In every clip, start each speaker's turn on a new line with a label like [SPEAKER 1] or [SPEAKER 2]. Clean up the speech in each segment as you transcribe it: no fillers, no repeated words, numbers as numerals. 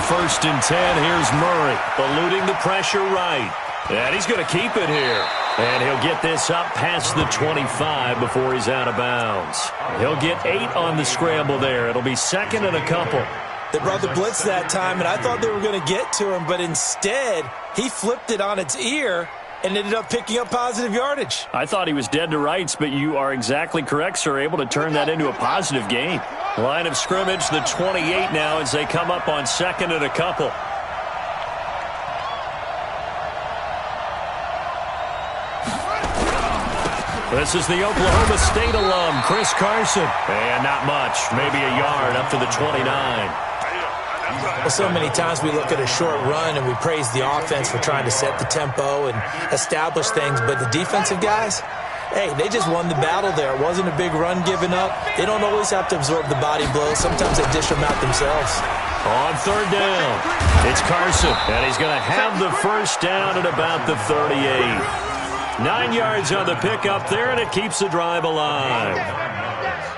[SPEAKER 1] first and 10. Here's Murray, eluding the pressure right. And he's going to keep it here. And he'll get this up past the 25 before he's out of bounds. He'll get 8 on the scramble there. It'll be second and a couple.
[SPEAKER 2] They brought the blitz that time, and I thought they were going to get to him, but instead he flipped it on its ear and ended up picking up positive yardage.
[SPEAKER 1] I thought he was dead to rights, but you are exactly correct, sir, able to turn that into a positive gain. Line of scrimmage, the 28 now as they come up on second and a couple. This is the Oklahoma State alum, Chris Carson. And not much, maybe a yard up to the 29.
[SPEAKER 2] Well, so many times we look at a short run and we praise the offense for trying to set the tempo and establish things, but the defensive guys, hey, they just won the battle there. It wasn't a big run given up. They don't always have to absorb the body blows. Sometimes they dish them out themselves.
[SPEAKER 1] On third down, it's Carson, and he's going to have the first down at about the 38. 9 yards on the pickup there, and it keeps the drive alive.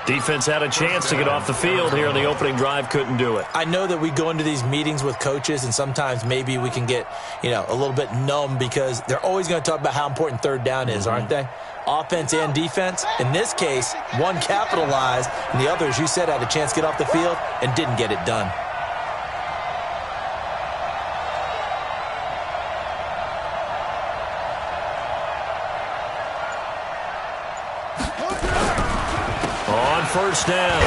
[SPEAKER 1] Defense had a chance to get off the field here in the opening drive, couldn't do it.
[SPEAKER 2] I know that we go into these meetings with coaches, and sometimes maybe we can get, a little bit numb because they're always going to talk about how important third down is, aren't they? Offense and defense. In this case, one capitalized, and the other, as you said, had a chance to get off the field and didn't get it done.
[SPEAKER 1] First down,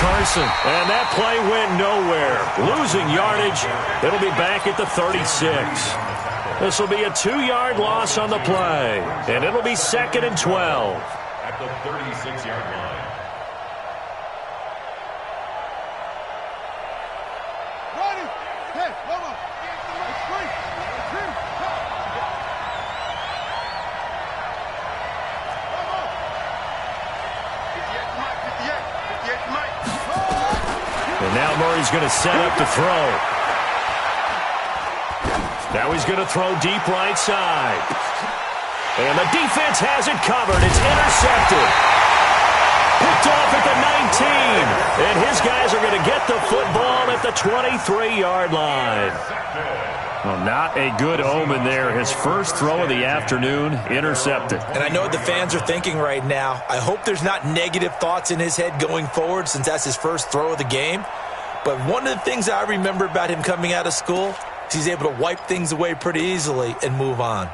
[SPEAKER 1] Carson, and that play went nowhere. Losing yardage, it'll be back at the 36. This will be a 2-yard loss on the play, and it'll be second and 12. At the 36-yard line. Now Murray's going to set up to throw. Now he's going to throw deep right side. And the defense has it covered. It's intercepted. Picked off at the 19. And his guys are going to get the football at the 23-yard line. Well, not a good omen there. His first throw of the afternoon, intercepted.
[SPEAKER 2] And I know what the fans are thinking right now. I hope there's not negative thoughts in his head going forward since that's his first throw of the game. But one of the things I remember about him coming out of school is he's able to wipe things away pretty easily and move on.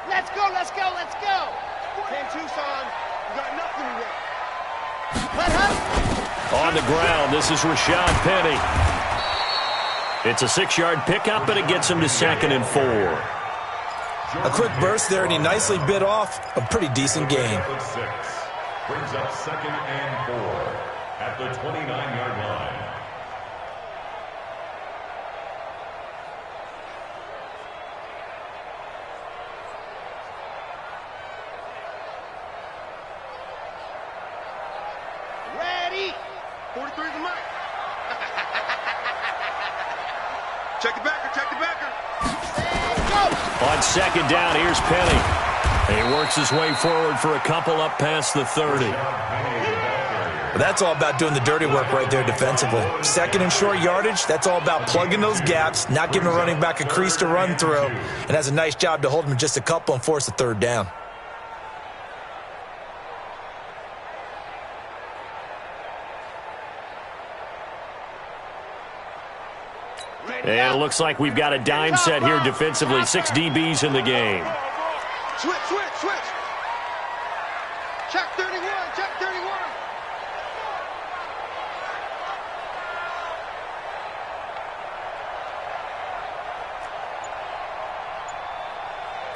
[SPEAKER 3] Let's go, let's go, let's go. 10-2, son. You got nothing to do.
[SPEAKER 1] On the ground, this is Rashad Penny. It's a 6-yard pickup, and it gets him to second and 4.
[SPEAKER 2] A quick burst there, and he nicely bit off a pretty decent gain.
[SPEAKER 4] Brings up second and 4 at the 29-yard line.
[SPEAKER 3] Ready. 43 is the mic. Check the backer, check the backer. Go.
[SPEAKER 1] On second down, here's Penny. He works his way forward for a couple up past the 30.
[SPEAKER 2] That's all about doing the dirty work right there defensively. Second and short yardage, that's all about plugging those gaps, not giving a running back a crease to run through, and has a nice job to hold him just a couple and force a third down.
[SPEAKER 1] And it looks like we've got a dime set here defensively. 6 DBs in the game.
[SPEAKER 3] Switch, switch, switch. Check 31, check 31.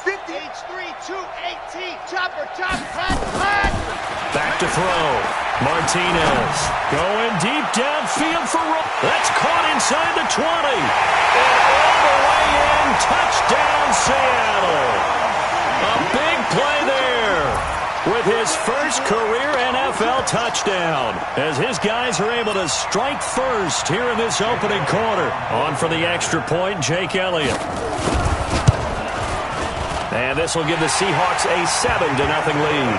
[SPEAKER 3] 50, H3, 218. Chopper, chop, hot.
[SPEAKER 1] Back to throw. Martinez going deep downfield for that's caught inside the 20. And all the way in, touchdown Seattle. A big play there with his first career NFL touchdown as his guys are able to strike first here in this opening quarter. On for the extra point, Jake Elliott. And this will give the Seahawks a 7-0 lead.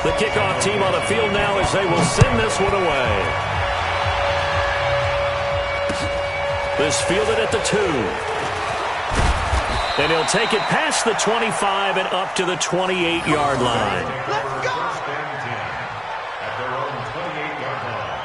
[SPEAKER 1] The kickoff team on the field now as they will send this one away. This fielded at the 2. And he'll take it past the 25 and up to the 28-yard line.
[SPEAKER 3] Let's go!
[SPEAKER 4] First and 10 at their own 28-yard line.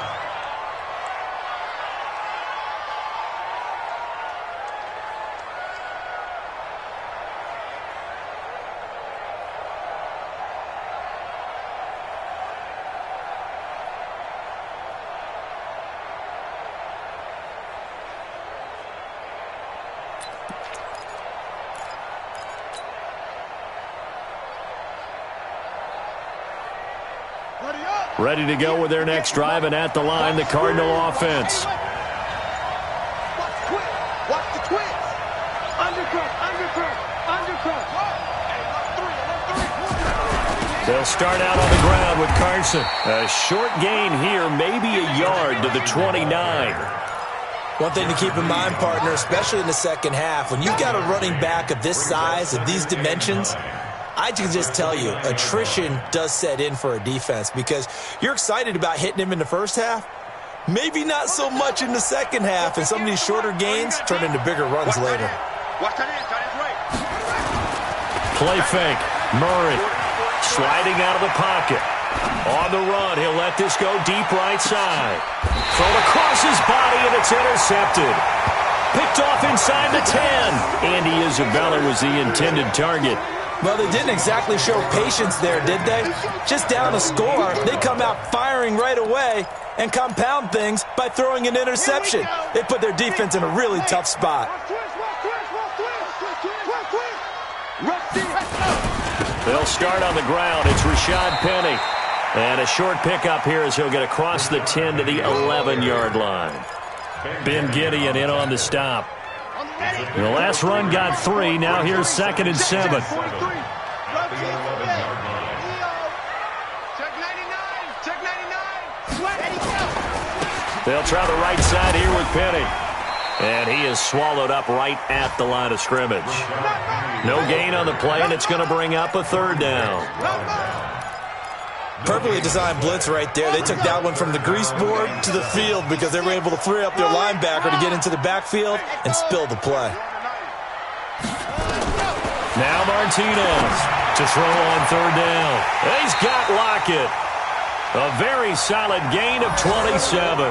[SPEAKER 1] Ready to go with their next drive, and at the line, the Cardinal offense.
[SPEAKER 3] Watch the twist. Undercut.
[SPEAKER 1] They'll start out on the ground with Carson. A short gain here, maybe a yard to the 29.
[SPEAKER 2] One thing to keep in mind, partner, especially in the second half, when you've got a running back of this size, of these dimensions, I can just tell you, attrition does set in for a defense because you're excited about hitting him in the first half. Maybe not so much in the second half, and some of these shorter gains turn into bigger runs later.
[SPEAKER 1] Play fake. Murray sliding out of the pocket. On the run, he'll let this go deep right side. Thrown across his body, and it's intercepted. Picked off inside the 10. Andy Isabella was the intended target.
[SPEAKER 2] Well, they didn't exactly show patience there, did they? Just down a score, they come out firing right away and compound things by throwing an interception. They put their defense in a really tough spot.
[SPEAKER 1] They'll start on the ground. It's Rashad Penny. And a short pickup here as he'll get across the 10 to the 11-yard line. Ben Gideon in on the stop. The last run got 3. Now here's 2nd and 7.
[SPEAKER 3] Check 99. Ready, go.
[SPEAKER 1] They'll try the right side here with Penny. And he is swallowed up right at the line of scrimmage. No gain on the play, and it's going to bring up a 3rd down.
[SPEAKER 2] Perfectly designed blitz right there. They took that one from the grease board to the field because they were able to free up their linebacker to get into the backfield and spill the play.
[SPEAKER 1] Now Martinez to throw on 3rd down. He's got Lockett. A very solid gain of 27.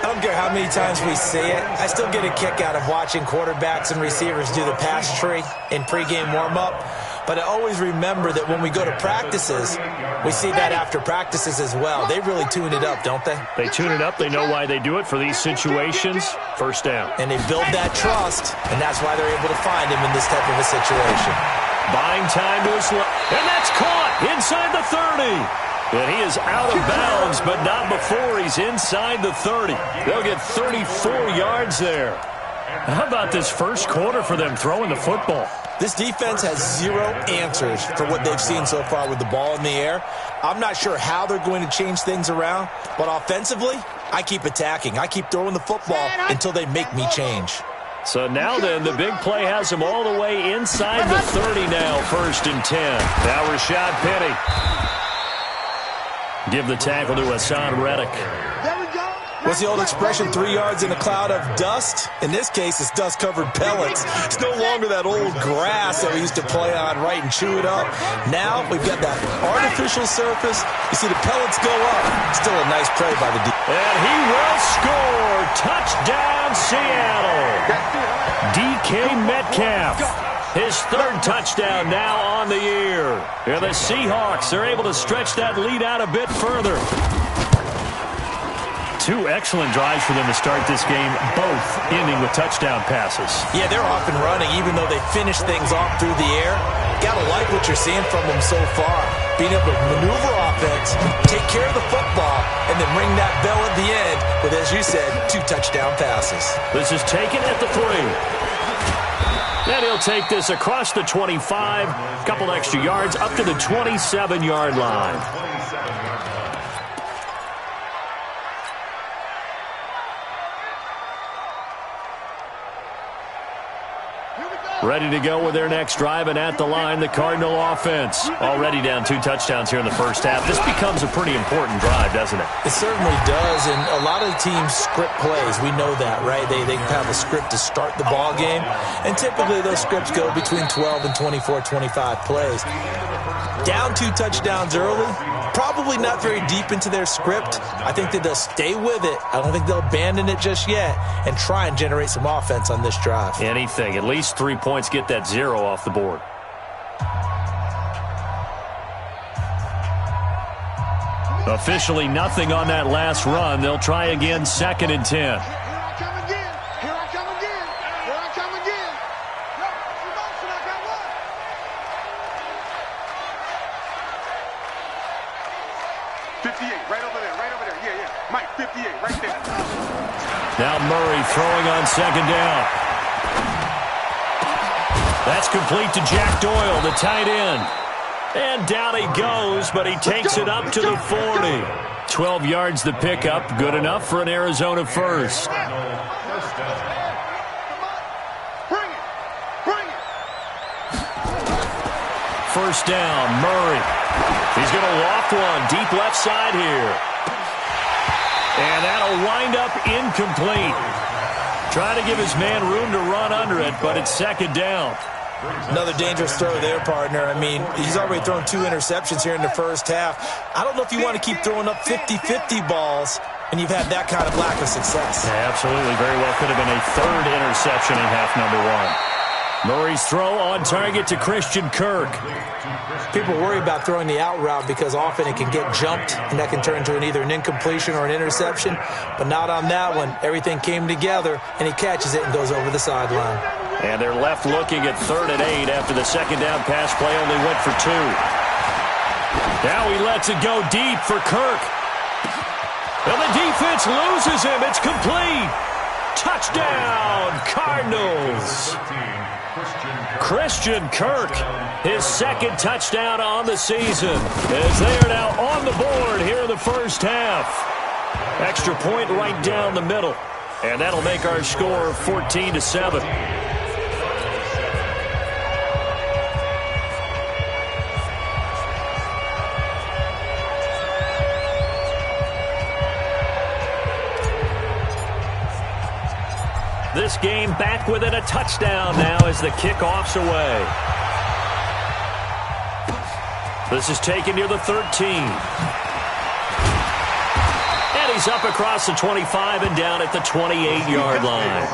[SPEAKER 2] I don't care how many times we see it. I still get a kick out of watching quarterbacks and receivers do the pass tree in pregame warm-up. But I always remember that when we go to practices, we see that after practices as well. They really tune it up, don't they?
[SPEAKER 1] They tune it up. They know why they do it for these situations. 1st down.
[SPEAKER 2] And they build that trust, and that's why they're able to find him in this type of a situation.
[SPEAKER 1] Buying time to his left. And that's caught inside the 30. And he is out of bounds, but not before he's inside the 30. They'll get 34 yards there. How about this first quarter for them throwing the football?
[SPEAKER 2] This defense has 0 answers for what they've seen so far with the ball in the air. I'm not sure how they're going to change things around, but offensively, I keep attacking. I keep throwing the football until they make me change.
[SPEAKER 1] So now then, the big play has him all the way inside the 30 now, 1st and 10. Now Rashad Penny. Give the tackle to Hassan Reddick.
[SPEAKER 2] What's the old expression, 3 yards in a cloud of dust? In this case, it's dust-covered pellets. It's no longer that old grass that we used to play on, right, and chew it up. Now we've got that artificial surface. You see the pellets go up. Still a nice play by the defense.
[SPEAKER 1] And he will score. Touchdown, Seattle. DK Metcalf. His 3rd touchdown now on the year. And the Seahawks are able to stretch that lead out a bit further. 2 excellent drives for them to start this game, both ending with touchdown passes.
[SPEAKER 2] Yeah, they're off and running, even though they finish things off through the air. Gotta like what you're seeing from them so far. Being able to maneuver offense, take care of the football, and then ring that bell at the end with, as you said, 2 touchdown passes.
[SPEAKER 1] This is taken at the 3. Then he'll take this across the 25, couple extra yards, up to the 27-yard line.
[SPEAKER 3] Here we go.
[SPEAKER 1] Ready to go with their next drive, and at the line, the Cardinal offense. Already down 2 touchdowns here in the first half. This becomes a pretty important drive, doesn't it?
[SPEAKER 2] It certainly does, and a lot of the teams script plays. We know that, right? They have a script to start the ball game, and typically those scripts go between 12 and 24, 25 plays. Down 2 touchdowns early, probably not very deep into their script. I think that they'll stay with it. I don't think they'll abandon it just yet and try and generate some offense on this drive.
[SPEAKER 1] Anything. At least 3 points, get that 0 off the board. Officially nothing on that last run. They'll try again, 2nd and 10. Now Murray throwing on 2nd down. That's complete to Jack Doyle, the tight end. And down he goes, but he takes it up to the 40. 12 yards the pickup, good enough for an Arizona first. First down, Murray. He's going to loft one deep left side here. And that'll wind up incomplete. Trying to give his man room to run under it, but it's 2nd down.
[SPEAKER 2] Another dangerous throw there, partner. I mean, he's already thrown 2 interceptions here in the first half. I don't know if you want to keep throwing up 50-50 balls when you've had that kind of lack of success.
[SPEAKER 1] Yeah, absolutely. Very well could have been a 3rd interception in half number 1. Murray's throw on target to Christian Kirk.
[SPEAKER 2] People worry about throwing the out route because often it can get jumped, and that can turn into either an incompletion or an interception. But not on that one. Everything came together, and he catches it and goes over the sideline.
[SPEAKER 1] And they're left looking at 3rd and 8 after the 2nd down pass play only went for 2. Now he lets it go deep for Kirk. And the defense loses him. It's complete. Touchdown, Cardinals. Christian Kirk, his 2nd touchdown on the season, as they are now on the board here in the first half. Extra point right down the middle, and that'll make our score 14-7. This game back within a touchdown now as the kickoff's away. This is taken near the 13. And he's up across the 25 and down at the 28-yard line.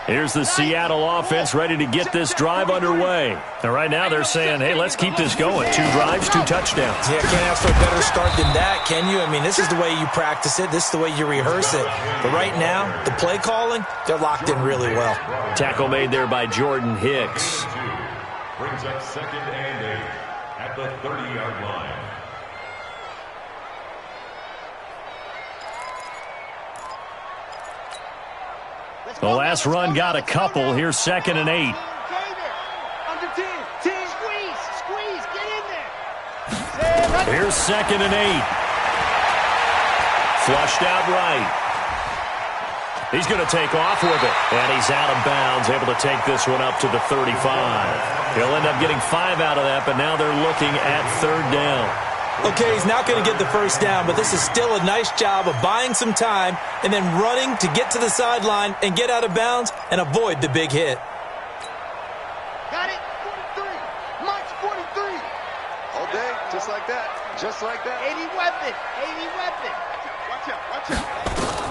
[SPEAKER 1] Here's the Seattle offense ready to get this drive underway. And right now they're saying, hey, let's keep this going. 2 drives, 2 touchdowns.
[SPEAKER 2] Yeah, can't ask for a better start than that, can you? I mean, this is the way you practice it. This is the way you rehearse it. But right now, the play calling, they're locked in really well.
[SPEAKER 1] Tackle made there by Jordan Hicks.
[SPEAKER 4] Brings up 2nd and 8 at the 30-yard line.
[SPEAKER 1] The last run got a couple. Here's 2nd and 8.
[SPEAKER 3] Under 10. Squeeze, get in there.
[SPEAKER 1] Here's 2nd and 8. Flushed out right. He's going to take off with it. And he's out of bounds, able to take this one up to the 35. He'll end up getting 5 out of that, but now they're looking at 3rd down.
[SPEAKER 2] Okay, he's not going to get the first down, but this is still a nice job of buying some time and then running to get to the sideline and get out of bounds and avoid the big hit.
[SPEAKER 3] Got it. 43. March 43.
[SPEAKER 5] All day, just like that. Just like that.
[SPEAKER 3] 80 weapon.
[SPEAKER 5] Watch out.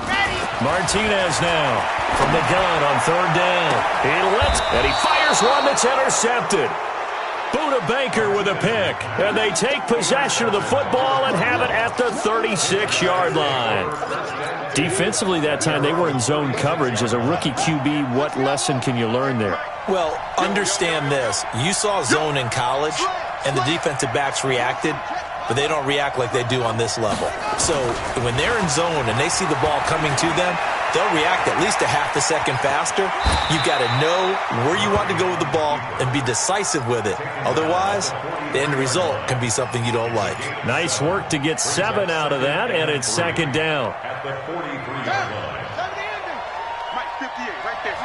[SPEAKER 3] Ready.
[SPEAKER 1] Martinez now from the gun on 3rd down. And he fires one that's intercepted. Buda Baker with a pick, and they take possession of the football and have it at the 36-yard line. Defensively that time, they were in zone coverage. As a rookie QB, what lesson can you learn there?
[SPEAKER 2] Well, understand this. You saw zone in college, and the defensive backs reacted. but they don't react like they do on this level. So when they're in zone and they see the ball coming to them, they'll react at least a half a second faster. You've got to know where you want to go with the ball and be decisive with it. Otherwise, the end result can be something you don't like.
[SPEAKER 1] Nice work to get 7 out of that, and it's second down.
[SPEAKER 4] At the 43-yard line.
[SPEAKER 5] Mike, 58, right there.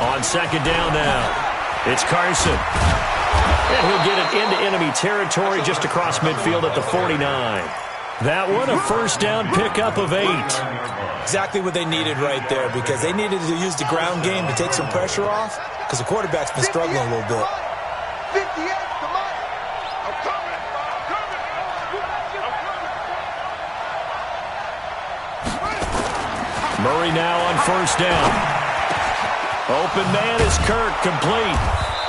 [SPEAKER 1] On second down now, it's Carson. And he'll get it into enemy territory just across midfield at the 49. That one, a first down pickup of 8.
[SPEAKER 2] Exactly what they needed right there, because they needed to use the ground game to take some pressure off, because the quarterback's been struggling a little bit.
[SPEAKER 5] 58, the Mike. I'm coming.
[SPEAKER 1] Murray now on first down. Open man is Kirk, complete.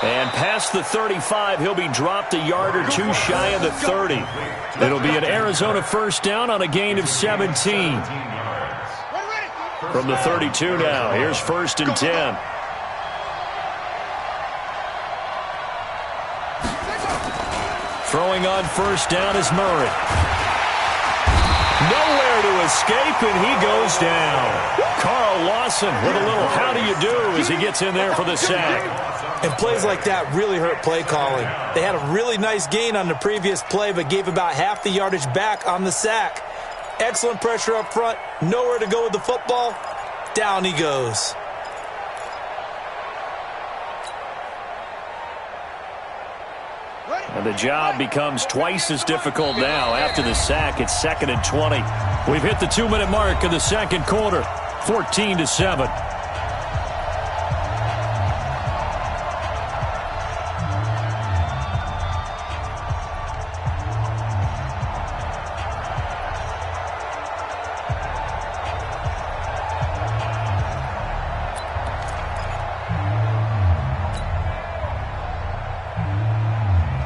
[SPEAKER 1] And past the 35, he'll be dropped a yard or two shy of the 30. It'll be an Arizona first down on a gain of 17. From the 32 now, here's first and 10. Throwing on first down is Murray. Nowhere to escape, and he goes down. Carl Lawson with a little how do you do as he gets in there for the sack.
[SPEAKER 2] And plays like that really hurt play calling. They had a really nice gain on the previous play, but gave about half the yardage back on the sack. Excellent pressure up front. Nowhere to go with the football. Down he goes.
[SPEAKER 1] And the job becomes twice as difficult now. After the sack, it's second and 20. We've hit the 2-minute mark in the second quarter. 14-7.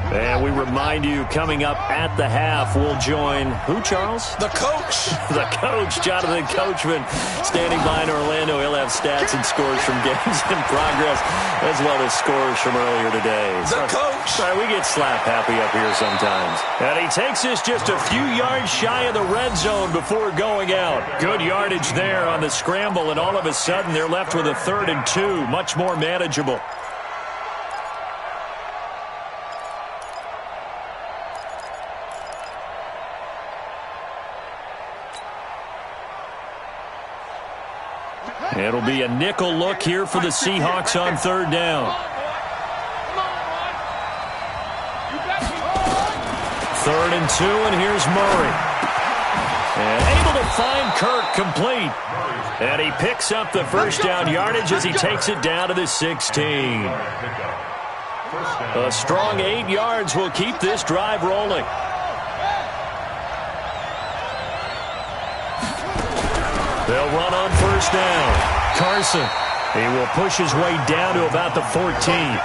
[SPEAKER 1] And we remind you, coming up at the half, we'll join who, Charles?
[SPEAKER 2] The coach.
[SPEAKER 1] The coach, Jonathan Coachman, standing by in Orlando. He'll have stats and scores from games in progress, as well as scores from earlier today.
[SPEAKER 2] The coach.
[SPEAKER 1] Sorry, we get slap happy up here sometimes. And he takes us just a few yards shy of the red zone before going out. Good yardage there on the scramble, and all of a sudden they're left with a 3rd and 2, much more manageable. It'll be a nickel look here for the Seahawks on 3rd down. 3rd and 2, and here's Murray. And able to find Kirk, complete. And he picks up the first down yardage as he takes it down to the 16. A strong 8 yards will keep this drive rolling. They'll run on first down. Carson, he will push his way down to about the 14.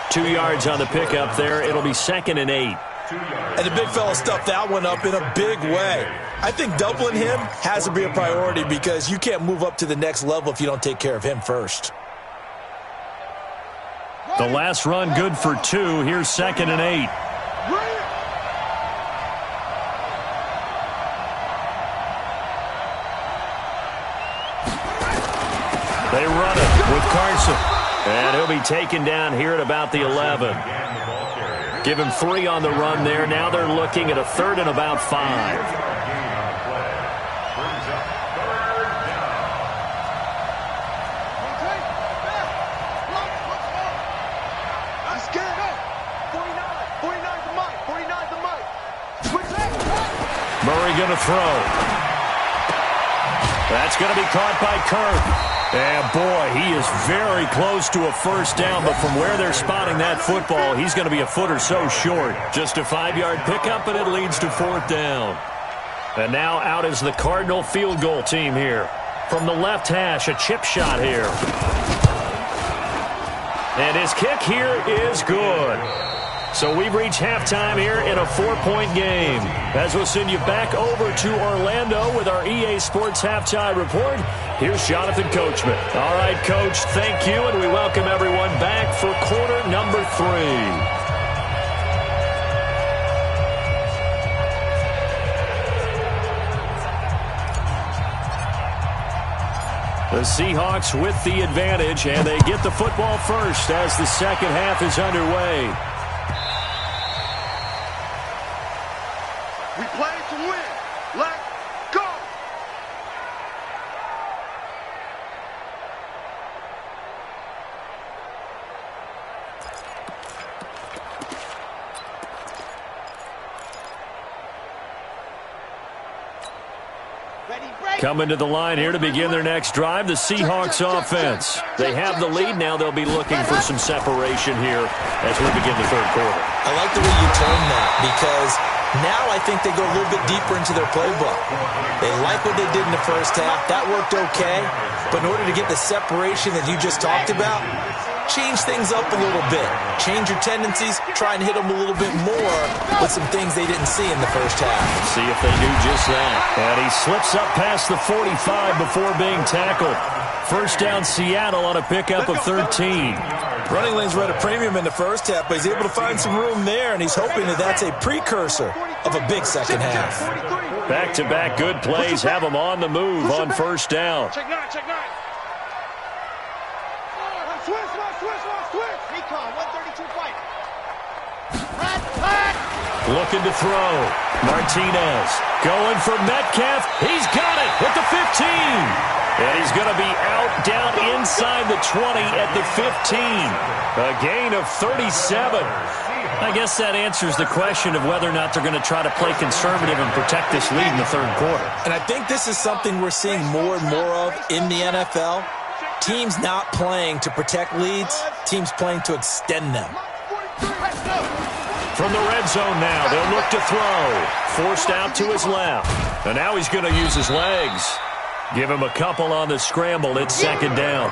[SPEAKER 1] 2 yards on the pickup there. It'll be 2nd and 8.
[SPEAKER 2] And the big fella stuffed that one up in a big way. I think doubling him has to be a priority, because you can't move up to the next level if you don't take care of him first.
[SPEAKER 1] The last run good for 2. Here's 2nd and 8. They run it with Carson. And he'll be taken down here at about the 11. Give him 3 on the run there. Now they're looking at a 3rd and about 5. Murray going to throw. That's going to be caught by Kirk. And boy, he is very close to a first down, but from where they're spotting that football, he's going to be a foot or so short. Just a 5-yard pickup, and it leads to 4th down. And now out is the Cardinal field goal team here. From the left hash, a chip shot here. And his kick here is good. So we've reached halftime here in a 4-point game. As we'll send you back over to Orlando with our EA Sports Halftime Report, here's Jonathan Coachman. All right, Coach, thank you, and we welcome everyone back for quarter number 3. The Seahawks with the advantage, and they get the football first as the second half is underway.
[SPEAKER 5] We play to win. Let's go.
[SPEAKER 1] Coming to the line here to begin their next drive, the Seahawks offense. They have the lead now. They'll be looking for some separation here as we begin the third quarter.
[SPEAKER 2] I like the way you term that because now I think they go a little bit deeper into their playbook. They like what they did in the first half. That worked okay. But in order to get the separation that you just talked about, change things up a little bit. Change your tendencies. Try and hit them a little bit more with some things they didn't see in the first half.
[SPEAKER 1] See if they do just that. And he slips up past the 45 before being tackled. First down, Seattle on a pickup of 13.
[SPEAKER 2] Running lanes were at a premium in the first half, but he's able to find some room there, and he's hoping that that's a precursor of a big second half.
[SPEAKER 1] Back-to-back good plays have them on the move on first down.
[SPEAKER 3] Check nine, check nine. Switch. Recon, 132 fight. Rat.
[SPEAKER 1] Looking to throw. Martinez going for Metcalf. He's got it at the 15. And he's going to be out down inside the 20 at the 15. A gain of 37. I guess that answers the question of whether or not they're going to try to play conservative and protect this lead in the third quarter.
[SPEAKER 2] And I think this is something we're seeing more and more of in the NFL. Teams not playing to protect leads, teams playing to extend them.
[SPEAKER 1] From the red zone now, they'll look to throw. Forced out to his left. And now he's going to use his legs. Give him a couple on the scramble. It's second down.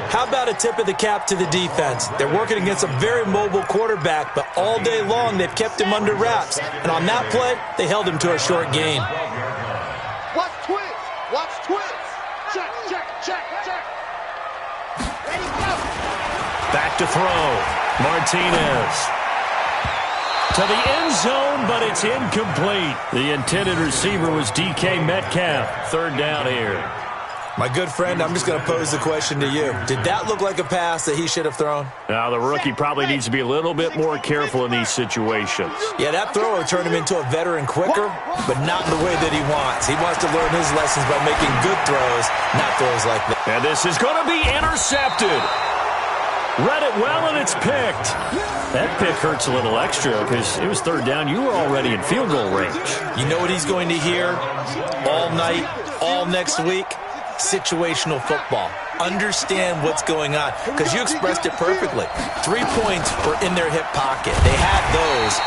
[SPEAKER 2] How about a tip of the cap to the defense? They're working against a very mobile quarterback, but all day long they've kept him under wraps. And on that play, they held him to a short gain.
[SPEAKER 5] Watch twist. Check.
[SPEAKER 3] Ready, go.
[SPEAKER 1] Back to throw. Martinez. To the end zone, but it's incomplete. The intended receiver was DK Metcalf. Third down here.
[SPEAKER 2] My good friend, I'm just going to pose the question to you. Did that look like a pass that he should have thrown?
[SPEAKER 1] Now, the rookie probably needs to be a little bit more careful in these situations.
[SPEAKER 2] Yeah, that throw will turn him into a veteran quicker, but not in the way that he wants. He wants to learn his lessons by making good throws, not throws like that.
[SPEAKER 1] And this is going to be intercepted. Read it well, and it's picked. That pick hurts a little extra because it was third down. You were already in field goal range.
[SPEAKER 2] You know what he's going to hear all night, all next week? Situational football. Understand what's going on because you expressed it perfectly. 3 points were in their hip pocket. They had those.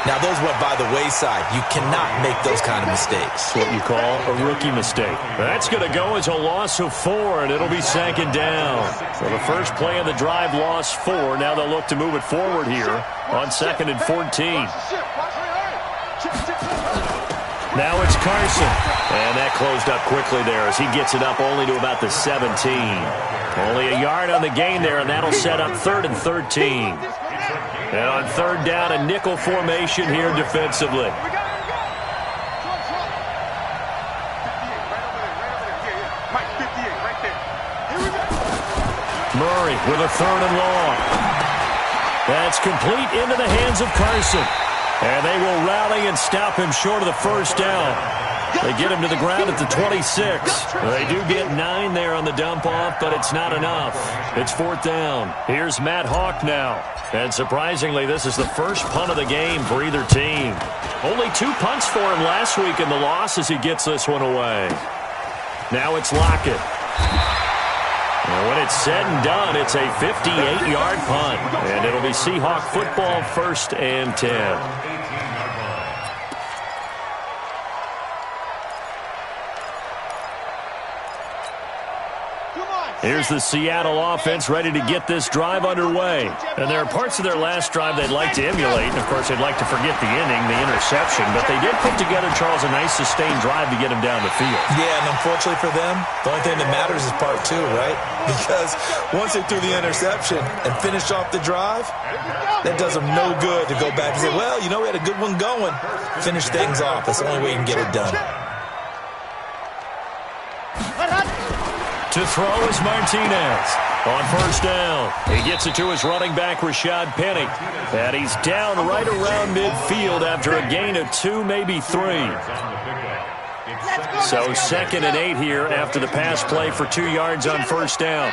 [SPEAKER 2] Now, those went by the wayside. You cannot make those kind of mistakes.
[SPEAKER 1] That's what you call a rookie mistake. That's going to go as a loss of 4, and it'll be second down. So the first play of the drive lost 4. Now they'll look to move it forward here on second and 14. Now it's Carson. And that closed up quickly there as he gets it up only to about the 17. Only a yard on the gain there, and that'll set up third and 13. And on third down, a nickel formation here defensively. Murray with a third and long. That's complete into the hands of Carson. And they will rally and stop him short of the first down. They get him to the ground at the 26. They do get 9 there on the dump-off, but it's not enough. It's fourth down. Here's Matt Hawk now. And surprisingly, this is the first punt of the game for either team. Only 2 punts for him last week in the loss as he gets this one away. Now it's Lockett. And when it's said and done, it's a 58-yard punt. And it'll be Seahawk football, first and 10. Here's the Seattle offense ready to get this drive underway. And there are parts of their last drive they'd like to emulate. And, of course, they'd like to forget the inning, the interception. But they did put together, Charles, a nice sustained drive to get him down the field.
[SPEAKER 2] Yeah, and unfortunately for them, the only thing that matters is part two, right? Because once they threw the interception and finished off the drive, that does them no good to go back and say, well, you know, we had a good one going. Finish things off. That's the only way you can get it done.
[SPEAKER 1] To throw is Martinez. On first down, he gets it to his running back, Rashad Penny. And he's down right around midfield after a gain of 2, maybe 3. So 2nd and 8 here after the pass play for 2 yards on first down.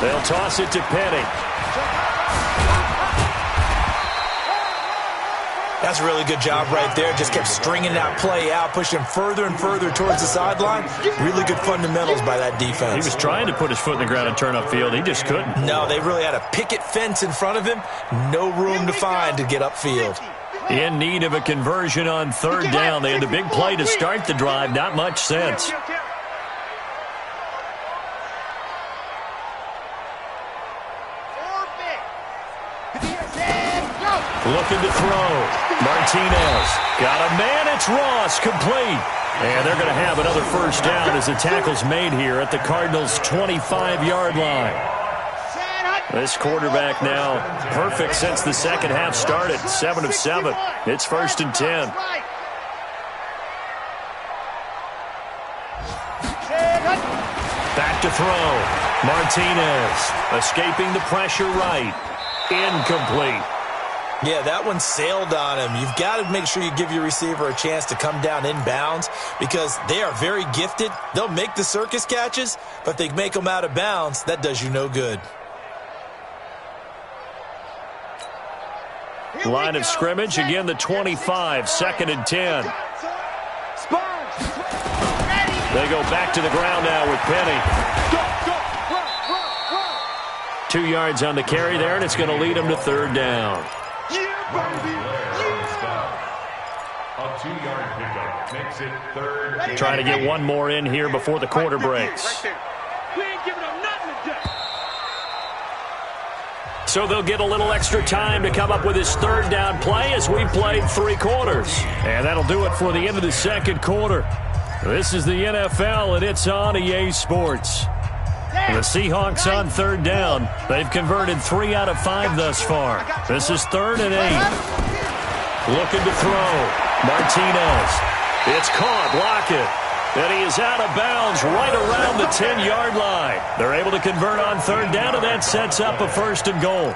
[SPEAKER 1] They'll toss it to Penny.
[SPEAKER 2] That's a really good job right there. Just kept stringing that play out, pushing further and further towards the sideline. Really good fundamentals by that defense.
[SPEAKER 1] He was trying to put his foot in the ground and turn upfield. He just couldn't.
[SPEAKER 2] No, they really had a picket fence in front of him. No room to find to get upfield.
[SPEAKER 1] In need of a conversion on third down. They had a big play to start the drive. Not much sense. Looking to throw. Martinez got a man. It's Ross, complete. And they're going to have another first down as the tackle's made here at the Cardinals' 25-yard line. This quarterback now perfect since the second half started. 7 of 7. It's 1st and 10. Back to throw. Martinez escaping the pressure right. Incomplete.
[SPEAKER 2] Yeah, that one sailed on him. You've got to make sure you give your receiver a chance to come down inbounds because they are very gifted. They'll make the circus catches, but if they make them out of bounds, that does you no good.
[SPEAKER 1] Line of scrimmage, again the 25, 2nd and 10. They go back to the ground now with Penny. 2 yards on the carry there, and it's going to lead them to third down.
[SPEAKER 4] A 2-yard pickup makes it 3rd.
[SPEAKER 1] Trying to get one more in here before the quarter breaks. So they'll get a little extra time to come up with his third down play as we played 3 quarters. And that'll do it for the end of the second quarter. This is the NFL, and it's on EA Sports. The Seahawks on third down. They've converted 3 out of 5 thus far. This is 3rd and 8. Looking to throw. Martinez. It's caught. Lockett. And he is out of bounds right around the 10-yard line. They're able to convert on third down, and that sets up a 1st and goal.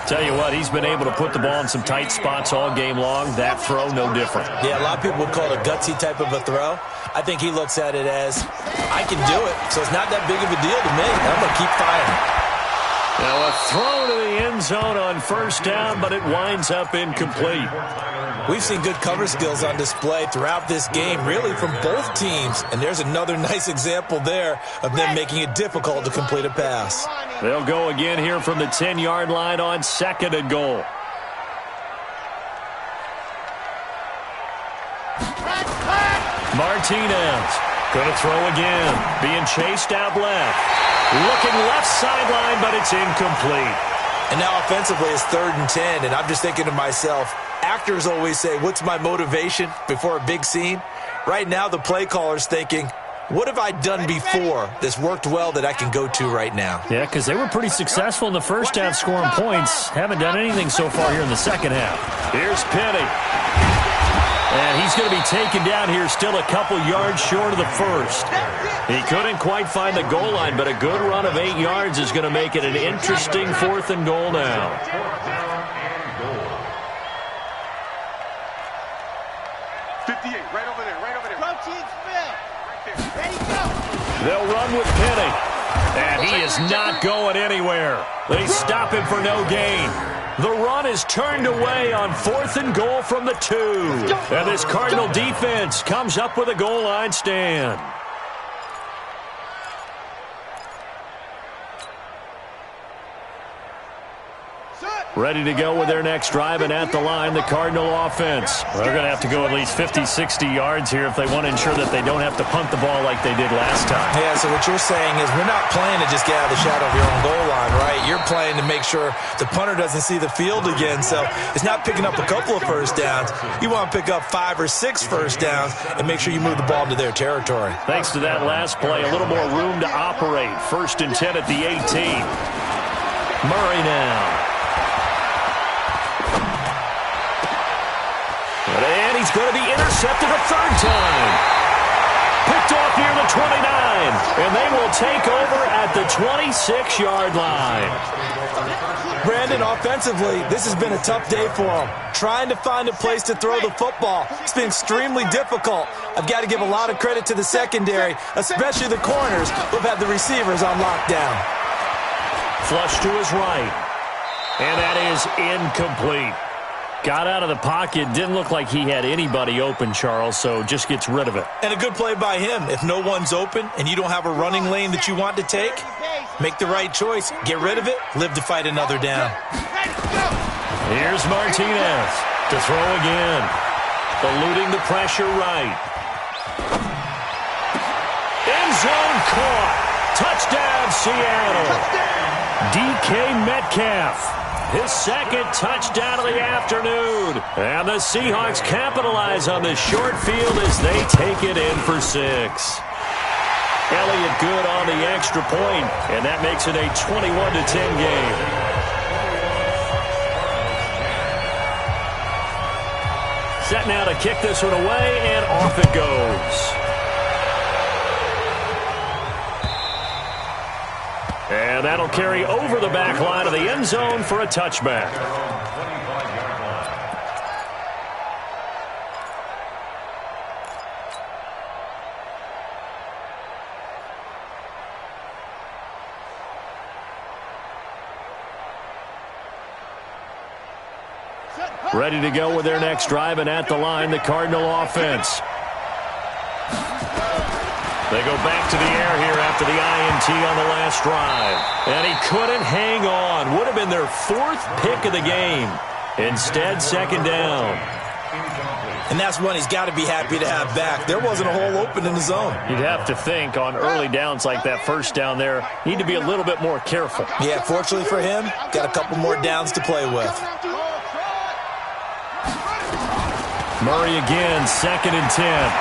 [SPEAKER 1] Tell you what, he's been able to put the ball in some tight spots all game long. That throw, no different.
[SPEAKER 2] Yeah, a lot of people would call it a gutsy type of a throw. I think he looks at it as, I can do it, so it's not that big of a deal to me. I'm going to keep firing.
[SPEAKER 1] Now a throw to the end zone on first down, but it winds up incomplete.
[SPEAKER 2] We've seen good cover skills on display throughout this game, really from both teams. And there's another nice example there of them making it difficult to complete a pass.
[SPEAKER 1] They'll go again here from the 10-yard line on 2nd and goal. Martinez going to throw again. Being chased out left. Looking left sideline, but it's incomplete.
[SPEAKER 2] And now offensively it's 3rd and 10, and I'm just thinking to myself, actors always say, what's my motivation before a big scene? Right now the play caller's thinking, what have I done before that's worked well that I can go to right now?
[SPEAKER 1] Yeah, because they were pretty successful in the first half scoring points. Haven't done anything so far here in the second half. Here's Penny. And he's going to be taken down here still a couple yards short of the first. He couldn't quite find the goal line, but a good run of 8 yards is going to make it an interesting 4th and goal now.
[SPEAKER 5] 58, right over there, right over there.
[SPEAKER 3] Protein Phil. Ready, go.
[SPEAKER 1] They'll run with Penny. And he is not going anywhere. They stop him for no gain. The run is turned away on 4th and goal from the 2. And this Cardinal defense comes up with a goal line stand.
[SPEAKER 3] Set.
[SPEAKER 1] Ready to go with their next drive, and at the line, the Cardinal offense.
[SPEAKER 6] Well, they're going to have to go at least 50, 60 yards here if they want to ensure that they don't have to punt the ball like they did last time.
[SPEAKER 2] Yeah, so what you're saying is we're not playing to just get out of the shadow of your own goal line, right? You're playing to make sure the punter doesn't see the field again. So it's not picking up a couple of first downs. You want to pick up 5 or 6 first downs and make sure you move the ball into their territory.
[SPEAKER 1] Thanks to that last play, a little more room to operate. 1st and 10 at the 18. Murray now. And he's going to be intercepted a 3rd time. Picked off near the 29. And they will take over at the 26-yard line.
[SPEAKER 2] Brandon, offensively, this has been a tough day for him. Trying to find a place to throw the football. It's been extremely difficult. I've got to give a lot of credit to the secondary, especially the corners who've had the receivers on lockdown.
[SPEAKER 1] Flush to his right. And that is incomplete. Got out of the pocket. Didn't look like he had anybody open, Charles, so just gets rid of it.
[SPEAKER 2] And a good play by him. If no one's open and you don't have a running lane that you want to take, make the right choice. Get rid of it. Live to fight another down.
[SPEAKER 1] Here's Martinez to throw again. Eluding the pressure right. End zone caught. Touchdown, Seattle. DK Metcalf. His 2nd touchdown of the afternoon. And the Seahawks capitalize on this short field as they take it in for 6. Elliott good on the extra point, and that makes it a 21-10 game. Set now to kick this one away, and off it goes. And that'll carry over the back line of the end zone for a touchback. Ready to go with their next drive, and at the line, the Cardinal offense. They go back to the air here after the INT on the last drive. And he couldn't hang on. Would have been their 4th pick of the game. Instead, 2nd down.
[SPEAKER 2] And that's one he's got to be happy to have back. There wasn't a hole open in the zone.
[SPEAKER 6] You'd have to think on early downs like that 1st down there, need to be a little bit more careful.
[SPEAKER 2] Yeah, fortunately for him, got a couple more downs to play with.
[SPEAKER 1] Murray again, 2nd and 10.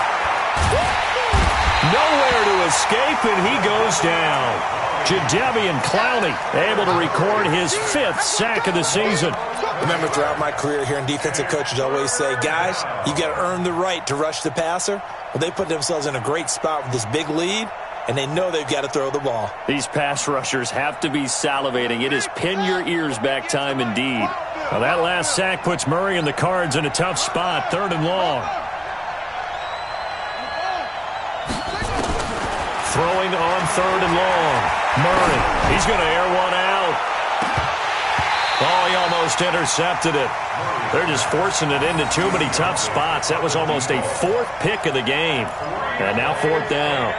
[SPEAKER 1] Nowhere to escape, and he goes down. Jadeveon Clowney able to record his 5th sack of the season.
[SPEAKER 2] Remember, throughout my career here in defensive coaches always say, guys, you got to earn the right to rush the passer. Well, they put themselves in a great spot with this big lead, and they know they've got to throw the ball.
[SPEAKER 6] These pass rushers have to be salivating. It is pin your ears back time indeed.
[SPEAKER 1] Well, that last sack puts Murray and the Cards in a tough spot, 3rd and long. Throwing on 3rd and long. Murray, he's going to air one out. Oh, he almost intercepted it. They're just forcing it into too many tough spots. That was almost a 4th pick of the game. And now 4th down.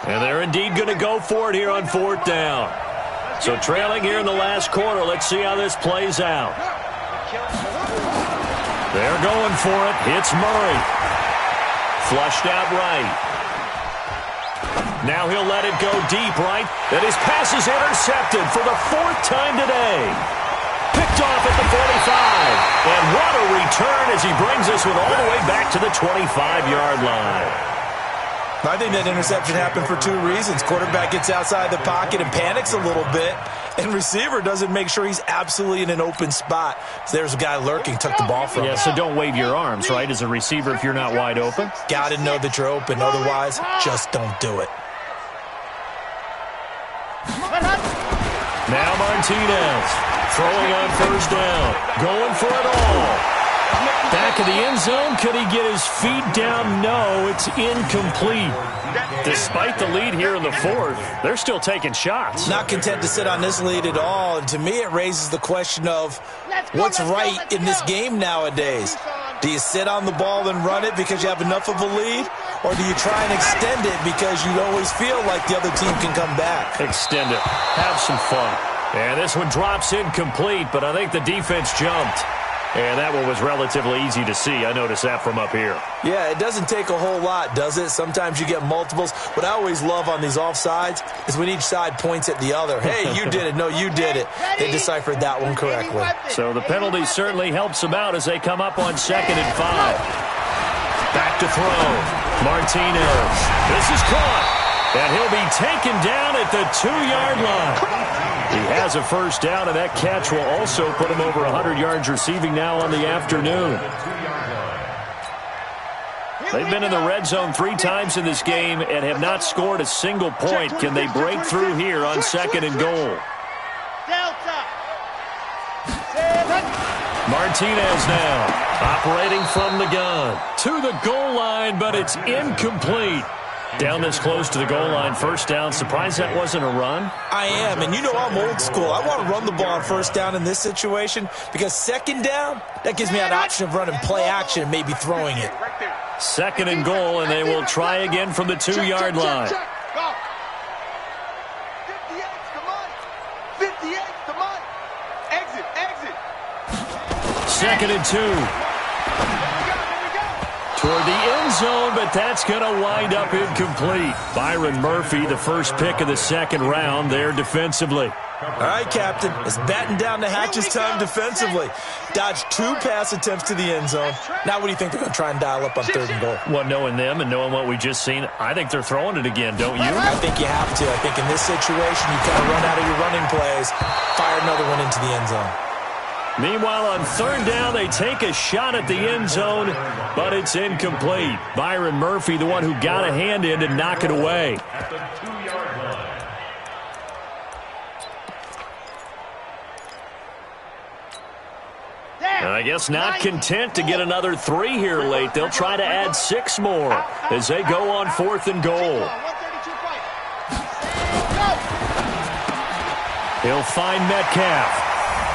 [SPEAKER 1] And they're indeed going to go for it here on 4th down. So trailing here in the last quarter. Let's see how this plays out. They're going for it. It's Murray. Flushed out right. Now he'll let it go deep right. And his pass is intercepted for the 4th time today. Picked off at the 45. And what a return as he brings us with all the way back to the 25-yard line.
[SPEAKER 2] I think that interception happened for 2 reasons. Quarterback gets outside the pocket and panics a little bit, and receiver doesn't make sure he's absolutely in an open spot. So there's a guy lurking, took the ball from him.
[SPEAKER 6] Yeah, so don't wave your arms, right, as a receiver if you're not wide open.
[SPEAKER 2] Got to know that you're open. Otherwise, just don't do it.
[SPEAKER 1] Now Martinez throwing on 1st down, going for it all. Back of the end zone, could he get his feet down? No, it's incomplete.
[SPEAKER 6] Despite the lead here in the 4th, they're still taking shots.
[SPEAKER 2] Not content to sit on this lead at all, and to me it raises the question of what's right in this game nowadays. Do you sit on the ball and run it because you have enough of a lead? Or do you try and extend it because you always feel like the other team can come back?
[SPEAKER 6] Extend it. Have some fun. And this one drops incomplete, but I think the defense jumped. And that one was relatively easy to see. I noticed that from up here.
[SPEAKER 2] Yeah, it doesn't take a whole lot, does it? Sometimes you get multiples. What I always love on these offsides is when each side points at the other. Hey, you did it. No, you did it. They deciphered that one correctly.
[SPEAKER 6] So the penalty certainly helps them out as they come up on 2nd and 5. Back to throw. Martinez. This is caught. And he'll be taken down at the 2-yard line. He has a first down, and that catch will also put him over 100 yards receiving now on the afternoon. They've been in the red zone 3 times in this game and have not scored a single point. Can they break through here on 2nd and goal? Martinez now operating from the gun to the goal line, but it's incomplete. Down this close to the goal line, first down. Surprised that wasn't a run?
[SPEAKER 2] I am, and you know I'm old school. I want to run the ball on first down in this situation because 2nd down, that gives me an option of running play action and maybe throwing it.
[SPEAKER 6] 2nd and goal, and they will try again from the 2-yard line.
[SPEAKER 5] 58, come on. Exit.
[SPEAKER 6] 2nd and 2. Toward the end zone, but that's going to wind up incomplete. Byron Murphy, the first pick of the 2nd round there defensively.
[SPEAKER 2] All right, Captain. It's batten down the hatches time defensively. Dodged 2 pass attempts to the end zone. Now what do you think they're going to try and dial up on 3rd and goal?
[SPEAKER 6] Well, knowing them and knowing what we just seen, I think they're throwing it again, don't you?
[SPEAKER 2] I think you have to. I think in this situation, you kind of run out of your running plays, fire another one into the end zone.
[SPEAKER 6] Meanwhile, on 3rd down, they take a shot at the end zone, but it's incomplete. Byron Murphy, the one who got a hand in to knock it away.
[SPEAKER 4] At the 2-yard line.
[SPEAKER 6] And I guess not content to get another 3 here late. They'll try to add 6 more as they go on 4th and goal. He'll find Metcalf.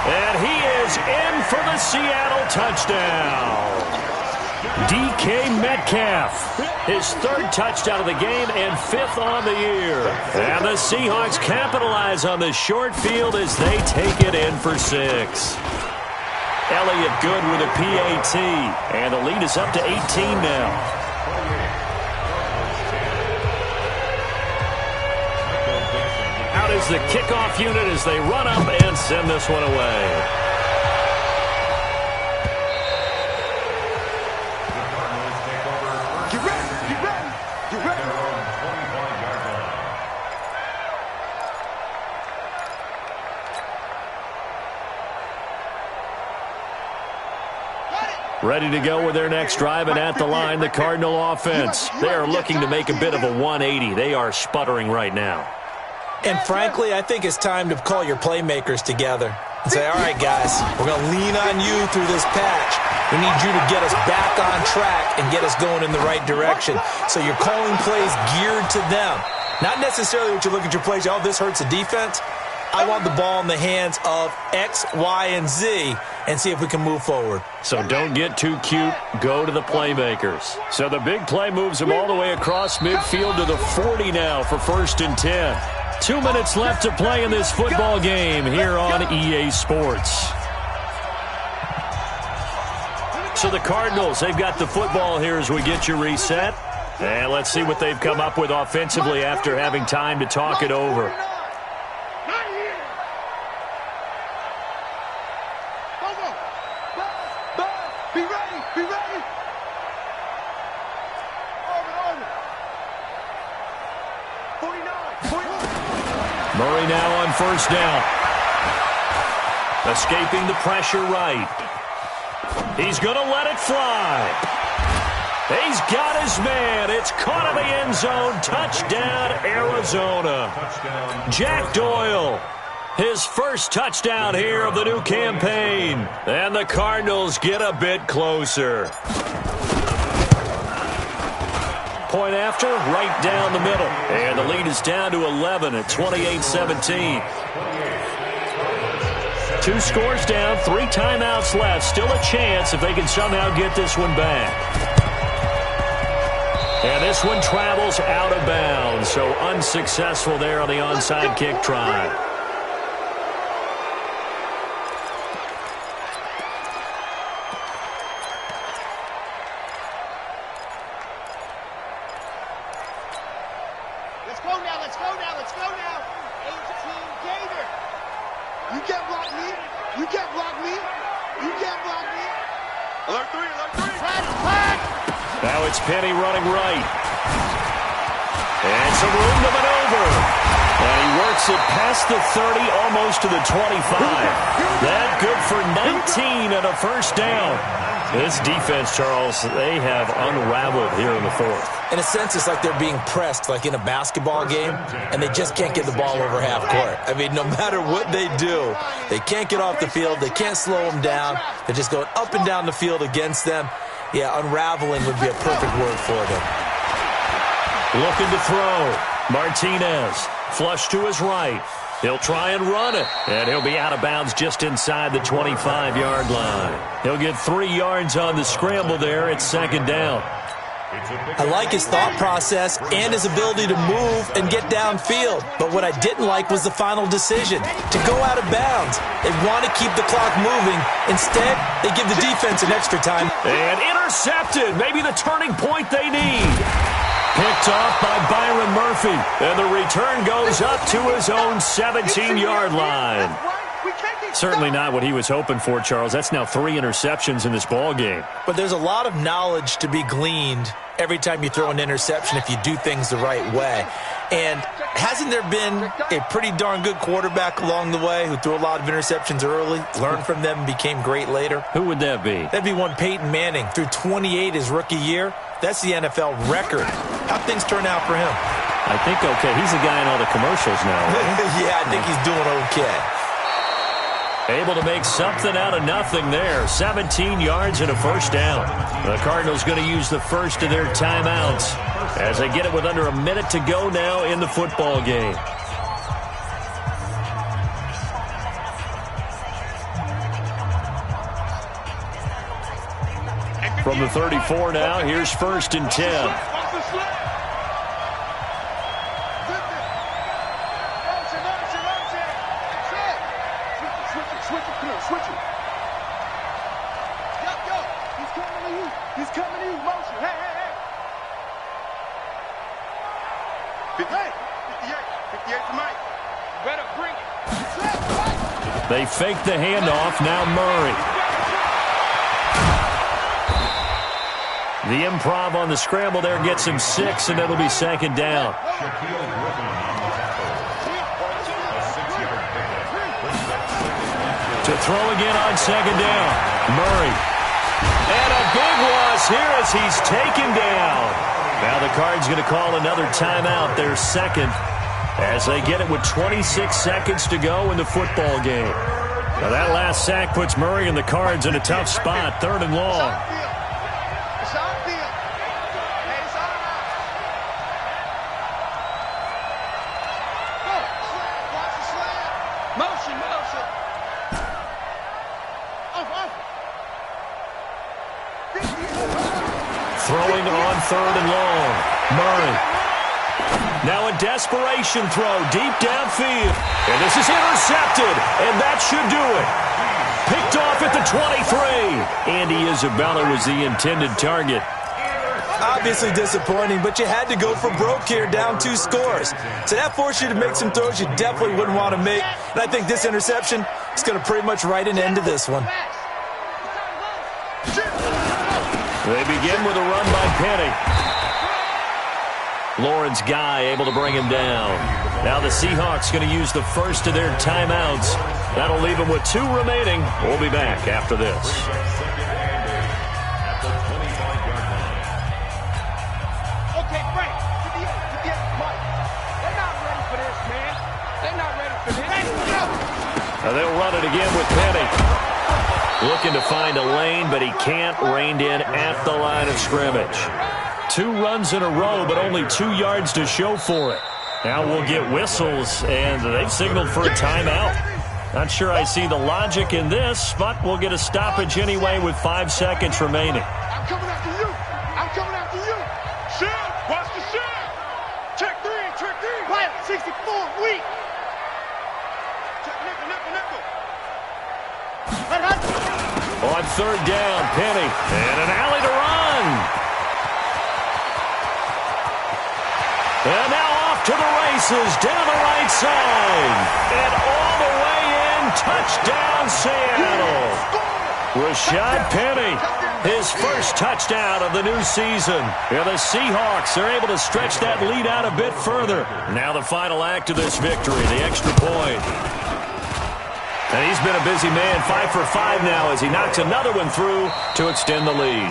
[SPEAKER 6] And he is in for the Seattle touchdown. DK Metcalf, his 3rd touchdown of the game and 5th on the year. And the Seahawks capitalize on the short field as they take it in for 6. Elliott Good with a PAT, and the lead is up to 18 now. Out is the kickoff unit as they run up and send this one away.
[SPEAKER 5] Get ready.
[SPEAKER 6] Ready to go with their next drive, and at the line, the Cardinal offense. They are looking to make a bit of a 180. They are sputtering right now.
[SPEAKER 2] And frankly, I think it's time to call your playmakers together and say, all right, guys, we're going to lean on you through this patch. We need you to get us back on track and get us going in the right direction. So you're calling plays geared to them. Not necessarily what you look at your plays, oh, this hurts the defense. I want the ball in the hands of X, Y, and Z and see if we can move forward.
[SPEAKER 6] So don't get too cute. Go to the playmakers. So the big play moves them all the way across midfield to the 40 now for 1st and 10. 2 minutes left to play in this football game here on EA Sports. So the Cardinals, they've got the football here as we get you reset. And let's see what they've come up with offensively after having time to talk it over.
[SPEAKER 5] Be ready. Over. 49.
[SPEAKER 6] Murray now on 1st down. Escaping the pressure right. He's going to let it fly. He's got his man. It's caught in the end zone. Touchdown, Arizona. Jack Doyle, his first touchdown here of the new campaign. And the Cardinals get a bit closer. Point after, right down the middle. And the lead is down to 11 at 28-17. 2 scores down, 3 timeouts left. Still a chance if they can somehow get this one back. And this one travels out of bounds, so unsuccessful there on the onside kick try.
[SPEAKER 3] Let's go now, let's go now, let's go now. 18 Gator.
[SPEAKER 5] You can't block me. You can't block me. You can't block me. Alert 3, alert 3.
[SPEAKER 3] Flag.
[SPEAKER 6] Now it's Penny running right. And some room to maneuver. And he works it past the 30, almost to the 25. That good for 19 and a first down. This defense, Charles, they have unraveled here in the fourth.
[SPEAKER 2] In a sense, it's like they're being pressed like in a basketball game, and they just can't get the ball over half court. I mean, no matter what they do, they can't get off the field. They can't slow them down. They're just going up and down the field against them. Yeah, unraveling would be a perfect word for them.
[SPEAKER 6] Looking to throw. Martinez, flush to his right. He'll try and run it, and he'll be out of bounds just inside the 25-yard line. He'll get 3 yards on the scramble there. It's second down.
[SPEAKER 2] I like his thought process and his ability to move and get downfield. But what I didn't like was the final decision, to go out of bounds. They want to keep the clock moving. Instead, they give the defense an extra time.
[SPEAKER 6] And intercepted. Maybe the turning point they need. Picked off by Byron Murphy. And the return goes up to his own 17-yard line. Certainly not what he was hoping for, Charles. That's now 3 interceptions in this ball game.
[SPEAKER 2] But there's a lot of knowledge to be gleaned every time you throw an interception if you do things the right way. And hasn't there been a pretty darn good quarterback along the way who threw a lot of interceptions early, learned from them, and became great later?
[SPEAKER 6] Who would that be?
[SPEAKER 2] That'd be one Peyton Manning. Threw 28 his rookie year. That's the NFL record. How'd things turn out for him?
[SPEAKER 6] I think okay. He's the guy in all the commercials now. Right?
[SPEAKER 2] Yeah, I think he's doing okay.
[SPEAKER 6] Able to make something out of nothing there. 17 yards and a first down. The Cardinals going to use the first of their timeouts as they get it with under a minute to go now in the football game. From the 34 now, here's first and 10. They fake the handoff. Now Murray. The improv on the scramble there gets him 6, and it'll be second down. To throw again on second down. Murray. And a big loss here as he's taken down. Now the Cards going to call another timeout, their second, as they get it with 26 seconds to go in the football game. Now that last sack puts Murray and the Cards in a tough spot, 3rd and long. Throwing on 3rd and long. Murray. Now a desperation throw deep downfield. And this is intercepted. And that should do it. Picked off at the 23. Andy Isabella was the intended target.
[SPEAKER 2] Obviously disappointing, but you had to go for broke here, down 2 scores. So that forced you to make some throws you definitely wouldn't want to make. And I think this interception is going to pretty much write an end to this one.
[SPEAKER 6] They begin with a run by Penny. Lawrence Guy able to bring him down. Now the Seahawks going to use the first of their timeouts. That'll leave them with 2 remaining. We'll be back after this.
[SPEAKER 5] Okay, Frank. Mike. They're not ready for this, man. They're not ready for this.
[SPEAKER 6] Now they'll run it again with Penny. Looking to find a lane, but he can't. Reined in at the line of scrimmage. 2 runs in a row, but only 2 yards to show for it. Now we'll get whistles, and they've signaled for a timeout. Not sure I see the logic in this, but we'll get a stoppage anyway with 5 seconds remaining.
[SPEAKER 5] I'm coming after you. I'm coming after you. Shell, watch the shell. Check three, check three.
[SPEAKER 3] Quiet, 64, weak.
[SPEAKER 5] Check nickel, nickel, nickel.
[SPEAKER 3] Let Hudson.
[SPEAKER 6] On third down, Penny. And an alley to run. And now off to the races, down the right side. And all the way in, touchdown Seattle. Rashad Penny, his first touchdown of the new season. And the Seahawks are able to stretch that lead out a bit further. Now the final act of this victory, the extra point. And he's been a busy man, 5 for 5 now as he knocks another one through to extend the lead.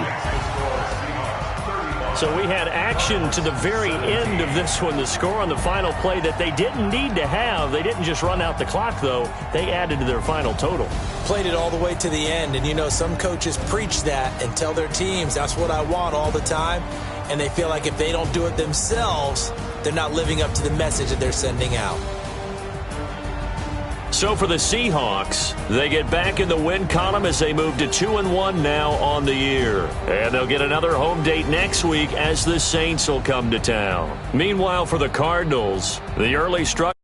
[SPEAKER 1] So we had action to the very end of this one. The score on the final play that they didn't need to have. They didn't just run out the clock, though. They added to their final total.
[SPEAKER 2] Played it all the way to the end. And, you know, some coaches preach that and tell their teams, that's what I want all the time. And they feel like if they don't do it themselves, they're not living up to the message that they're sending out.
[SPEAKER 1] So for the Seahawks, they get back in the win column as they move to 2-1 now on the year. And they'll get another home date next week as the Saints will come to town. Meanwhile, for the Cardinals, the early struggle.